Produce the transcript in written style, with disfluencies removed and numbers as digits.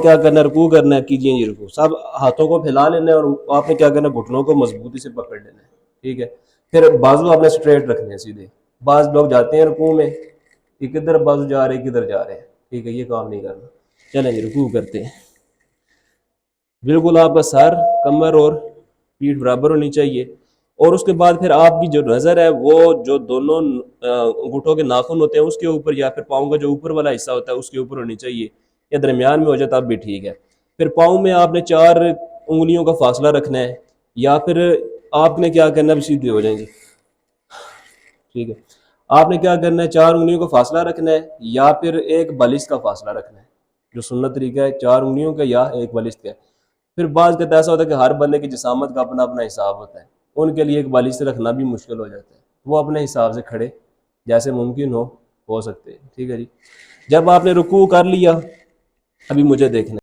کیا کرنا ہے، رکوع کرنا ہے، کیجیے یہ رکوع، سب ہاتھوں کو پھیلا لینا ہے اور آپ نے کیا کرنا ہے، گھٹنوں کو مضبوطی سے پکڑ لینا ہے، ٹھیک ہے. پھر بازو آپ نے اسٹریٹ رکھنے ہیں سیدھے. بعض لوگ جاتے ہیں رکوع میں کہ کدھر بازو جا رہے کدھر جا رہے ہیں، ٹھیک ہے، یہ کام نہیں کرنا. چلیں جی رکوع کرتے ہیں. بالکل آپ کا سر، کمر اور پیٹھ برابر ہونی چاہیے. اور اس کے بعد پھر آپ کی جو نظر ہے وہ جو دونوں انگوٹھوں کے ناخن ہوتے ہیں اس کے اوپر، یا پھر پاؤں کا جو اوپر والا حصہ ہوتا ہے اس کے اوپر ہونی چاہیے، یا درمیان میں ہو جائے تب بھی ٹھیک ہے. پھر پاؤں میں آپ نے 4 انگلیوں کا فاصلہ رکھنا ہے، یا پھر آپ نے کیا کرنا ہے، سیدھے ہو جائیں گے، ٹھیک ہے. آپ نے کیا کرنا ہے، 4 انگلیوں کا فاصلہ رکھنا ہے، یا پھر ایک بالش کا فاصلہ رکھنا ہے. جو سنت طریقہ ہے 4 انگلیوں کا یا ایک بالشت کا. پھر بعض کا ایسا ہوتا ہے کہ ہر بندے کی جسامت کا اپنا اپنا حساب ہوتا ہے، ان کے لیے ایک بالش سے رکھنا بھی مشکل ہو جاتا ہے، وہ اپنے حساب سے کھڑے جیسے ممکن ہو سکتے ہیں، ٹھیک ہے جی. جب آپ نے رکوع کر لیا، ابھی مجھے دیکھنا ہے.